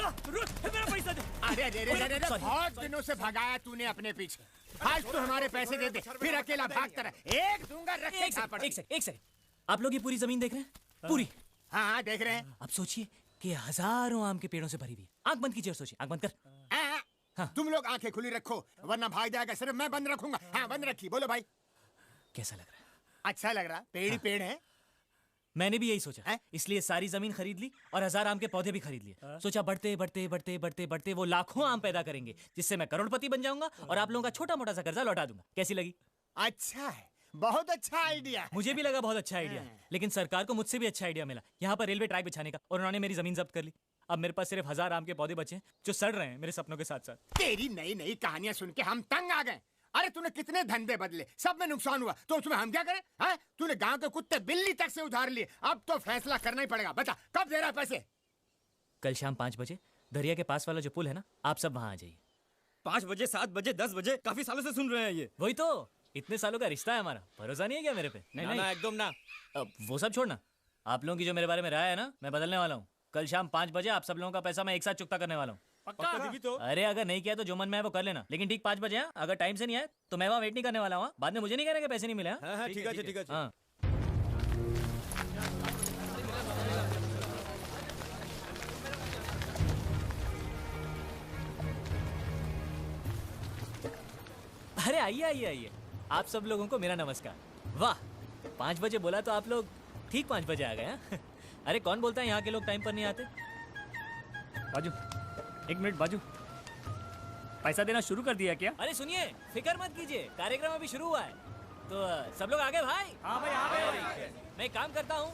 मेरा पैसा दे। अरे बहुत दिनों से भगाया तूने अपने पीछे, आज तो हमारे पैसे दे दे, फिर अकेला भागता रहे। एक दूंगा, रख के छापड़। एक सेकंड, आप लोग ये पूरी जमीन देख रहे हैं? पूरी? हाँ देख रहे हैं। अब सोचिए कि हजारों आम के पेड़ों से भरी हुई है। आंख बंद कीजिए और सोचिए। आंख बंद कर। हाँ। तुम लोग आंखें खुली रखो वरना भाग जाएगा, सिर्फ मैं बंद रखूंगा। हाँ बंद रखी। बोलो भाई कैसा लग रहा है? अच्छा लग रहा, पेड़ ही पेड़ है। मैंने भी यही सोचा, इसलिए सारी जमीन खरीद ली और 1000 आम के पौधे भी खरीद लिए। सोचा बढ़ते बढ़ते बढ़ते बढ़ते बढ़ते वो लाखों आम पैदा करेंगे, जिससे मैं करोड़पति बन जाऊंगा और आप लोगों का छोटा मोटा सा कर्जा लौटा दूंगा। कैसी लगी? अच्छा है, बहुत अच्छा आइडिया। मुझे भी लगा बहुत अच्छा आइडिया, लेकिन सरकार को मुझसे भी अच्छा आइडिया मिला यहाँ पर रेलवे ट्रैक बिछाने का, और उन्होंने मेरी जमीन जब्त कर ली। अब मेरे पास सिर्फ 1000 आम के पौधे बचे हैं जो सड़ रहे हैं मेरे सपनों के साथ साथ। तेरी नई नई कहानियां सुन के हम तंग आ गए। अरे तूने कितने धंधे बदले, सब में नुकसान हुआ, तो उसमें हम क्या करें? हाँ? तूने गांव के कुत्ते बिल्ली तक से उधार लिए, अब तो फैसला करना ही पड़ेगा। बता कब दे रहा है पैसे? कल शाम 5 बजे दरिया के पास वाला जो पुल है ना, आप सब वहाँ आ जाइए। 5 बजे, 7 बजे, 10 बजे? काफी सालों से सुन रहे हैं ये। वही तो, इतने सालों का रिश्ता है हमारा, भरोसा नहीं है क्या मेरे पे? नहीं ना, एकदम ना। अब वो सब छोड़ना, आप लोगों की जो मेरे बारे में राय है ना, मैं बदलने वाला हूँ। कल शाम 5 बजे आप सब लोगों का पैसा मैं एक साथ चुकता करने वाला हूँ। पक्का? भी तो। अरे अगर नहीं किया तो जो मन में है वो कर लेना, लेकिन ठीक 5 बजे। अगर टाइम से नहीं आए तो मैं वहाँ वेट नहीं करने वाला हूँ। बाद में मुझे नहीं कहना कि पैसे नहीं मिले। हाँ, ठीक है, ठीक है। हाँ। अरे आइए आइए आइए, आप सब लोगों को मेरा नमस्कार। वाह, 5 बजे बोला तो आप लोग ठीक 5 बजे आ गए हैं। अरे कौन बोलता है यहाँ के लोग टाइम पर नहीं आते? बाजू, 1 मिनट बाजू, पैसा देना शुरू कर दिया क्या? अरे सुनिए, फिक्र मत कीजिए, कार्यक्रम अभी शुरू हुआ है। तो सब लोग आ गए भाई? हाँ भाई आ गए। मैं एक काम करता हूँ,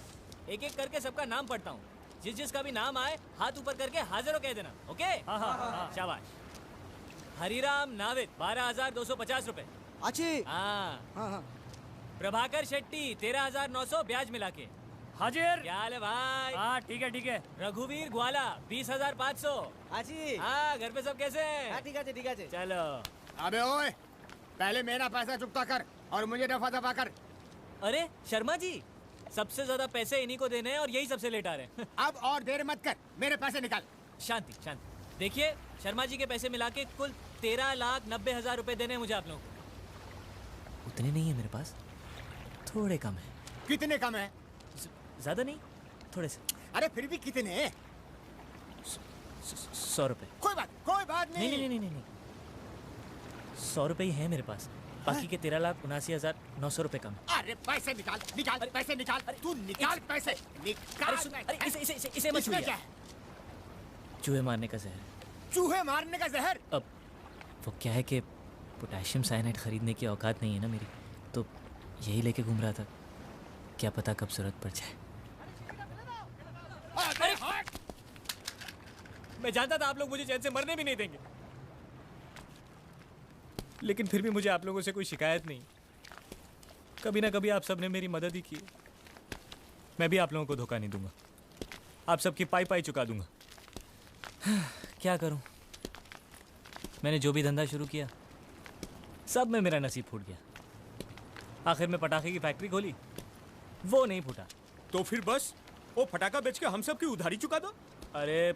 एक एक करके सबका नाम पढ़ता हूँ। जिस जिसका भी नाम आए हाथ ऊपर करके हाजिर हो कह देना। ओके? हाँ। शाबाश। हरिराम नाविद 12,250 रुपए। हाँ। प्रभाकर शेट्टी 13,900 ब्याज मिला के। हाजिर। क्या हाल है भाई? हाँ ठीक है। रघुवीर ग्वाला 20,500। हाँ, घर पे सब कैसे हैं? ठीक है। चलो। अबे ओए, पहले मेरा पैसा चुकता कर और मुझे दफा दफा कर। अरे शर्मा जी, सबसे ज्यादा पैसे इन्हीं को देने हैं और यही सबसे लेट आ रहे हैं। अब और देर मत कर, मेरे पैसे निकाल। शांति शांति। देखिए, शर्मा जी के पैसे मिला के कुल 13,90,000 रुपए देने हैं मुझे आप लोगों को। उतने नहीं है मेरे पास, थोड़े कम है। कितने कम है? ज्यादा नहीं, थोड़े से। अरे फिर भी कितने? 100 रुपए। कोई बात नहीं। नहीं, 100 रुपए ही है मेरे पास, बाकी के 13,79,900 रुपए कम। अरे पैसे निकाल, पैसे निकाल। तू निकाल पैसे, निकाल। अरे इसे मत छूइए। क्या है? चूहे मारने का जहर। चूहे मारने का जहर? अब वो क्या है कि पोटेशियम साइनाइड खरीदने की औकात नहीं है ना मेरी, तो यही लेके घूम रहा था, क्या पता कब जरूरत पड़ जाए। अरे मैं जानता था आप लोग मुझे चैन से मरने भी नहीं देंगे, लेकिन फिर भी मुझे आप लोगों से कोई शिकायत नहीं। कभी ना कभी आप सब ने मेरी मदद ही की। मैं भी आप लोगों को धोखा नहीं दूंगा, आप सबकी पाई पाई चुका दूंगा। क्या करूं, मैंने जो भी धंधा शुरू किया सब में मेरा नसीब फूट गया। आखिर में पटाखे की फैक्ट्री खोली, वो नहीं फूटा। तो फिर बस वो फटाखा बेच के हम सब की उधारी चुका दो। अरे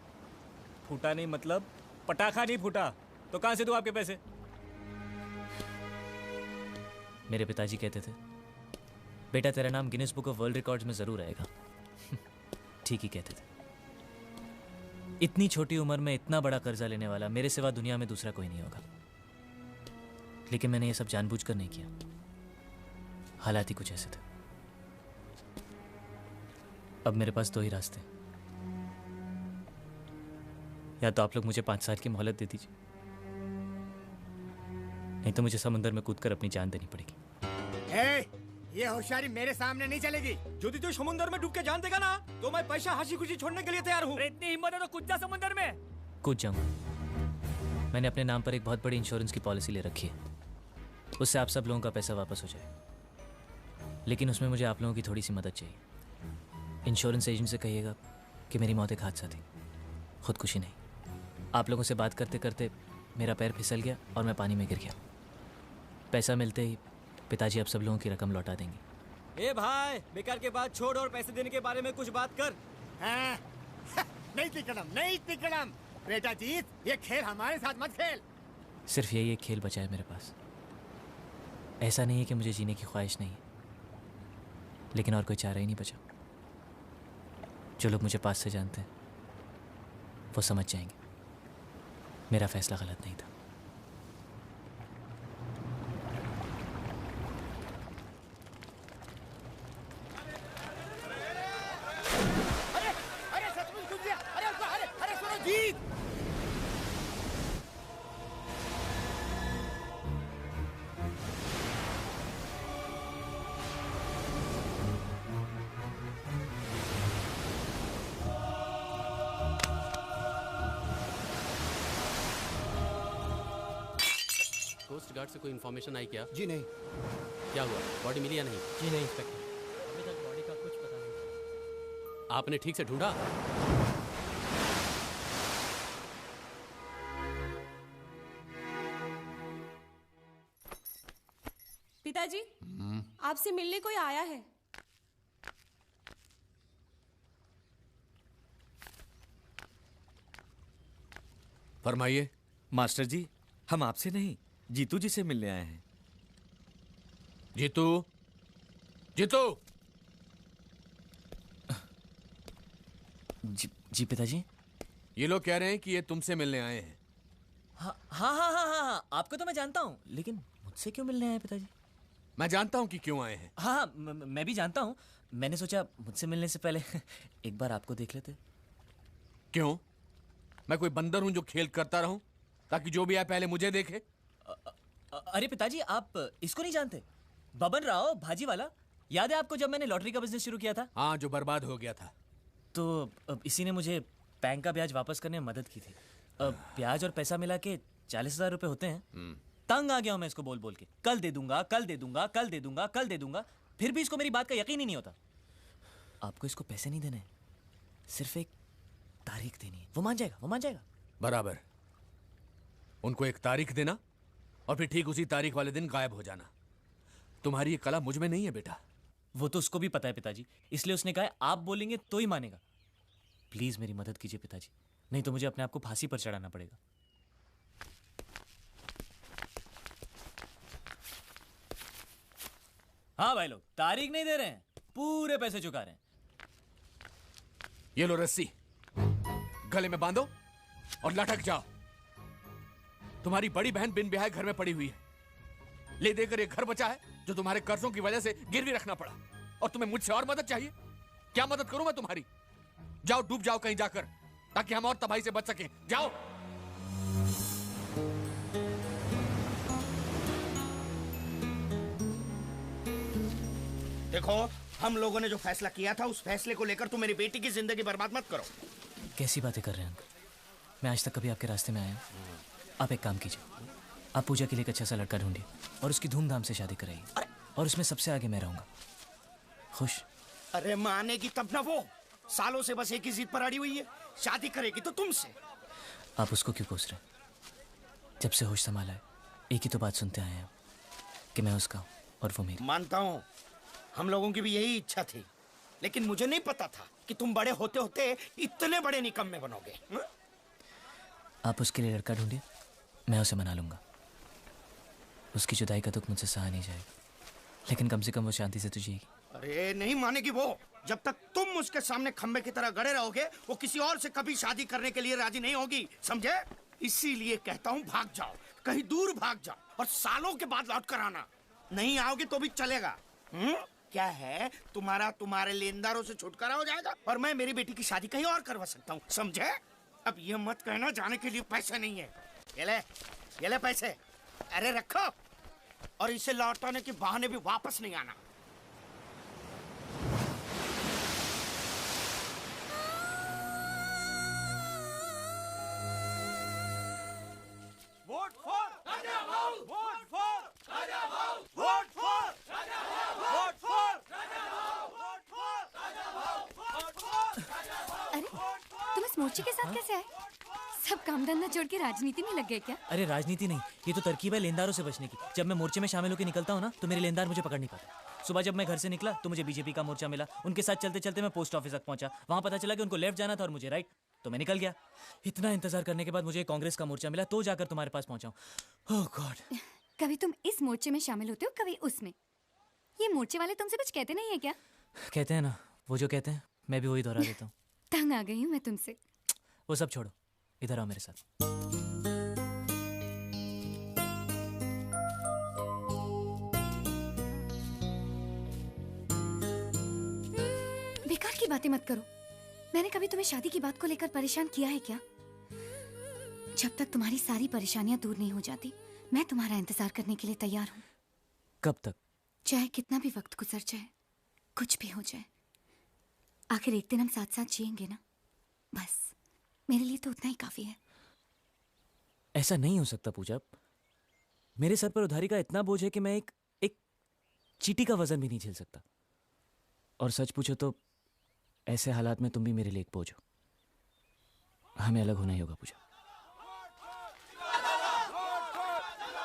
फूटा नहीं मतलब पटाखा नहीं फूटा, तो कहां से दूं आपके पैसे? मेरे पिताजी कहते थे, बेटा तेरा नाम Guinness book of world records में जरूर आएगा। ठीक ही कहते थे। इतनी छोटी उम्र में इतना बड़ा कर्जा लेने वाला मेरे सिवा दुनिया में दूसरा कोई नहीं होगा। लेकिन मैंने ये सब जानबूझकर नहीं किया, हालात ही कुछ ऐसे थे। अब मेरे पास 2 ही रास्ते, या तो आप लोग मुझे 5 साल की मोहलत दे दीजिए, नहीं तो मुझे समुद्र में कूदकर अपनी जान देनी पड़ेगी। ये होशियारी मेरे सामने नहीं चलेगी। यदि तू समुद्र में डूब के जान देगा ना, तो मैं पैसा हंसी खुशी छोड़ने के लिए तैयार हूँ। इतनी हिम्मत है तो कूद जा समुद्र में। कूद जाऊंगा। मैंने अपने नाम पर एक बहुत बड़ी इंश्योरेंस की पॉलिसी ले रखी है, उससे आप सब लोगों का पैसा वापस हो जाए। लेकिन उसमें मुझे आप लोगों की थोड़ी सी मदद चाहिए। इंश्योरेंस एजेंट से कहिएगा कि मेरी मौत एक हादसा थी, खुदकुशी नहीं। आप लोगों से बात करते करते मेरा पैर फिसल गया और मैं पानी में गिर गया। पैसा मिलते ही पिताजी अब सब लोगों की रकम लौटा देंगे। ए भाई, बेकार के बात छोड़ और पैसे देने के बारे में कुछ बात कर। नहीं तिकड़म, बेटा जीत, ये खेल हमारे साथ मत खेल। सिर्फ यही एक खेल बचा है मेरे पास। ऐसा नहीं है कि मुझे जीने की ख्वाहिश नहीं है, लेकिन और कोई चारा ही नहीं बचा। जो लोग मुझे पास से जानते हैं वो समझ जाएंगे मेरा फैसला गलत नहीं था। अरे अरे सचमुच घुस गया। अरे उसको, अरे अरे सुनो जीत। कोस्ट गार्ड से कोई इन्फॉर्मेशन आई क्या? जी नहीं। क्या हुआ, बॉडी मिली या नहीं? जी नहीं इंस्पेक्टर, अभी तक बॉडी का कुछ पता नहीं। आपने ठीक से ढूंढा? पिताजी, आपसे मिलने कोई आया है। फरमाइए। मास्टर जी, हम आपसे नहीं जीतू जी से मिलने आए हैं। जीतू, जीतू। जी पिताजी। ये लोग कह रहे हैं कि ये तुमसे मिलने आए हैं। हाँ हाँ हाँ हाँ हाँ, आपको तो मैं जानता हूँ, लेकिन मुझसे क्यों मिलने आए पिताजी? मैं जानता हूँ कि क्यों आए हैं। हाँ हाँ, मैं भी जानता हूँ। मैंने सोचा मुझसे मिलने से पहले एक बार आपको देख लेते। क्यों? मैं कोई बंदर हूं जो खेल करता रहूं ताकि जो भी आए पहले मुझे देखे? अरे पिताजी, आप इसको नहीं जानते? बबन राव भाजी वाला, याद है आपको जब मैंने लॉटरी का बिजनेस शुरू किया था? हाँ, जो बर्बाद हो गया था। तो अब इसी ने मुझे बैंक का ब्याज वापस करने में मदद की थी। अब ब्याज और पैसा मिला के 40,000 रुपए होते हैं। तंग आ गया हूं मैं इसको बोल बोल के, कल दे दूंगा, कल दे दूंगा, कल दे दूंगा, कल दे दूंगा। फिर भी इसको मेरी बात का यकीन ही नहीं होता। आपको इसको पैसे नहीं देने, सिर्फ एक तारीख देनी है, वो मान जाएगा, वो मान जाएगा। बराबर। उनको एक तारीख देना और फिर ठीक उसी तारीख वाले दिन गायब हो जाना। तुम्हारी ये कला मुझ में नहीं है बेटा। वो तो उसको भी पता है पिताजी, इसलिए उसने कहा है आप बोलेंगे तो ही मानेगा। प्लीज मेरी मदद कीजिए पिताजी, नहीं तो मुझे अपने आप को फांसी पर चढ़ाना पड़ेगा। हाँ भाई लोग, तारीख नहीं दे रहे हैं, पूरे पैसे चुका रहे हैं। ये लो रस्सी, गले में बांधो और लटक जाओ। तुम्हारी बड़ी बहन बिन ब्याहे घर में पड़ी हुई है। ले देकर एक घर बचा है जो तुम्हारे कर्जों की वजह से गिरवी रखना पड़ा, और तुम्हें मुझसे और मदद चाहिए? क्या मदद करूं मैं तुम्हारी? जाओ डूब जाओ कहीं जाकर, ताकि हम और तबाही से बच सकें। जाओ। देखो, हम लोगों ने जो फैसला किया था उस फैसले को लेकर तुम मेरी बेटी की जिंदगी बर्बाद मत करो। कैसी बातें कर रहे हैं अंकल? मैं आज तक कभी आपके रास्ते में आया हूं? आप एक काम कीजिए, आप पूजा के लिए एक अच्छा सा लड़का ढूंढिए और उसकी धूमधाम से शादी कराइए, और उसमें सबसे आगे मैं रहूंगा। खुश? अरे मानेगी तब ना, वो सालों से बस एक ही जिद पर अड़ी हुई है, शादी करेगी तो तुमसे। आप उसको क्यों कोस रहे हैं? जब से होश संभाला है एक ही तो बात सुनते आए हैं कि मैं उसका हूं और वो मेरी। मानता हूं, हम लोगों की भी यही इच्छा थी, लेकिन मुझे नहीं पता था कि तुम बड़े होते होते इतने बड़े निकम्मे बनोगे। आप उसके लिए लड़का ढूंढिए, मैं उसे मना लूंगा। उसकी जुदाई का दुख मुझसे सहा नहीं जाएगा, लेकिन कम से कम वो शांति से तो जिएगी। अरे नहीं मानेगी वो, जब तक तुम उसके सामने खंबे की तरह गड़े रहोगे वो किसी और से कभी शादी करने के लिए राजी नहीं होगी, समझे? इसीलिए कहता हूँ भाग जाओ, कहीं दूर भाग जाओ, और सालों के बाद लौट कर आना। नहीं आओगे तो भी चलेगा। क्या है, तुम्हारे लेनदारों से छुटकारा हो जाएगा और मैं मेरी बेटी की शादी कहीं और करवा सकता हूँ, समझे? अब ये मत कहना जाने के लिए पैसे नहीं है। ये ले पैसे, अरे रखो, और इसे लौटाने के बहाने भी वापस नहीं आना। वोट फॉर राजा भाऊ, वोट फॉर राजा भाऊ, वोट फॉर राजा भाऊ, वोट फॉर राजा भाऊ, वोट फॉर राजा भाऊ, वोट फॉर राजा भाऊ। अरे तुम इस मोर्चे के साथ कैसे आए? सब काम धंधा छोड़ के राजनीति में लग गए क्या? अरे राजनीति नहीं, ये तो तरकीब है लेनदारों से बचने की। जब मैं मोर्चे में शामिल होकर निकलता हूँ ना तो मेरे लेनदार मुझे पकड़ नहीं पाते। सुबह जब मैं घर से निकला तो मुझे बीजेपी का मोर्चा मिला, उनके साथ चलते चलते मैं पोस्ट ऑफिस तक पहुंचा, वहां पता चला कि उनको लेफ्ट जाना था और मुझे राइट, तो मैं निकल गया। इतना इंतजार करने के बाद मुझे कांग्रेस का मोर्चा मिला तो जाकर तुम्हारे पास पहुंचा हूं। ओह गॉड। कभी तुम इस मोर्चे में शामिल होते हो, कभी उसमें। ये मोर्चे वाले तुमसे कुछ कहते नहीं है क्या? कहते हैं ना, वो जो कहते हैं मैं भी वही दोहरा देता हूँ। तंग आ गई हूँ मैं तुमसे। वो सब छोड़ो, इधर आओ मेरे साथ। बेकार की बातें मत करो। मैंने कभी तुम्हें शादी की बात को लेकर परेशान किया है क्या? जब तक तुम्हारी सारी परेशानियां दूर नहीं हो जाती, मैं तुम्हारा इंतजार करने के लिए तैयार हूँ। कब तक? चाहे कितना भी वक्त गुजर जाए, कुछ भी हो जाए, आखिर एक दिन हम साथ साथ जिएंगे ना। बस मेरे लिए तो उतना ही काफी है। ऐसा नहीं हो सकता पूजा। मेरे सर पर उधारी का इतना बोझ है कि मैं एक चींटी का वजन भी नहीं झेल सकता। और सच पूछो तो ऐसे हालात में तुम भी मेरे लिए एक बोझ हो। हमें अलग होना ही होगा पूजा।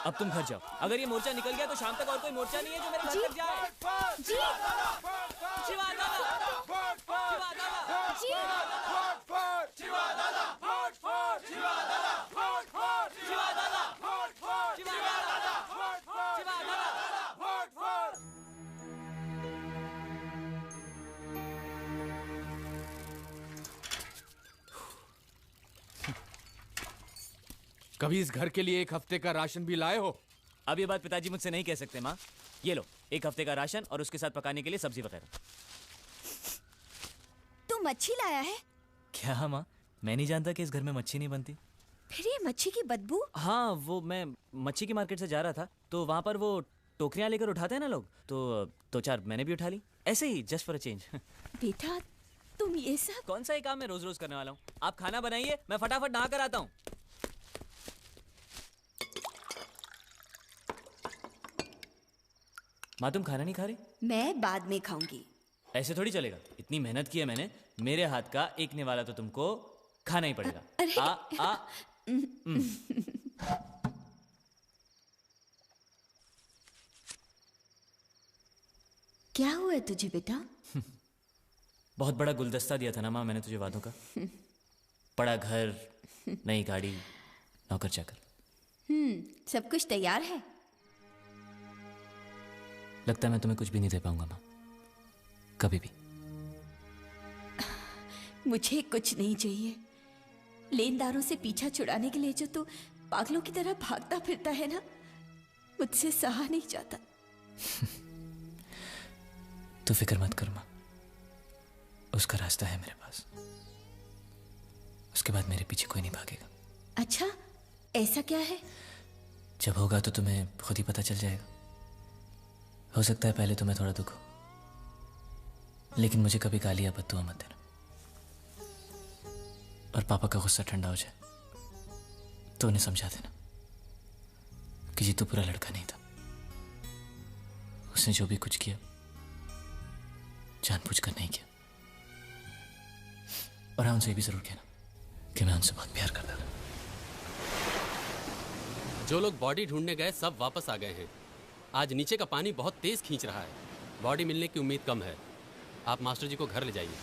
अब तुम घर जाओ। अगर ये मोर्चा निकल गया तो शाम तक और कोई मोर्चा नहीं है जो मेरे घर तक जाए। जी शिवा कभी इस घर के लिए एक हफ्ते का राशन भी लाए हो? अब ये बात पिताजी मुझसे नहीं कह सकते माँ। ये लो, एक हफ्ते का राशन और उसके साथ पकाने के लिए सब्जी वगैरह। तू मच्छी लाया है? क्या माँ, मैं नहीं जानता कि इस घर में मच्छी नहीं बनती। फिर ये मच्छी की बदबू? हाँ, वो मैं मच्छी की मार्केट से जा रहा था तो वहाँ पर वो टोकरियाँ लेकर उठाते हैं ना लोग, तो 2-4 मैंने भी उठा ली, ऐसे ही जस्ट फॉर अ चेंज। बेटा तुम ये सब कौन सा ये काम मैं रोज रोज करने वाला हूँ? आप खाना बनाइए, मैं फटाफट नहा कर आता हूँ। माँ तुम खाना नहीं खा रही? मैं बाद में खाऊंगी। ऐसे थोड़ी चलेगा। इतनी मेहनत की है मैंने, मेरे हाथ का एक निवाला तो तुमको खाना ही पड़ेगा। क्या हुआ तुझे बेटा? बहुत बड़ा गुलदस्ता दिया था ना माँ मैंने तुझे वादों का। बड़ा घर, नई गाड़ी, नौकर चाकर। सब कुछ तैयार है? लगता है मैं तुम्हें कुछ भी नहीं दे पाऊंगा माँ, कभी भी। मुझे कुछ नहीं चाहिए। लेनदारों से पीछा छुड़ाने के लिए जो तू पागलों की तरह भागता फिरता है ना, मुझसे सहा नहीं जाता। तू फिक्र मत कर माँ, उसका रास्ता है मेरे पास। उसके बाद मेरे पीछे कोई नहीं भागेगा। अच्छा, ऐसा क्या है? जब होगा तो तुम्हें खुद ही पता चल जाएगा। हो सकता है पहले तुम्हें थोड़ा दुख हो, लेकिन मुझे कभी गाली या बद्दुआ मत देना। और पापा का गुस्सा ठंडा हो जाए तो उन्हें समझा देना कि जीतू पूरा लड़का नहीं था। उसने जो भी कुछ किया जानबूझकर नहीं किया। और हाँ, उनसे ये भी जरूर कहना कि मैं उनसे बहुत प्यार करता था। जो लोग बॉडी ढूंढने गए सब वापस आ गए हैं। आज नीचे का पानी बहुत तेज खींच रहा है। बॉडी मिलने की उम्मीद कम है। आप मास्टर जी को घर ले जाइए।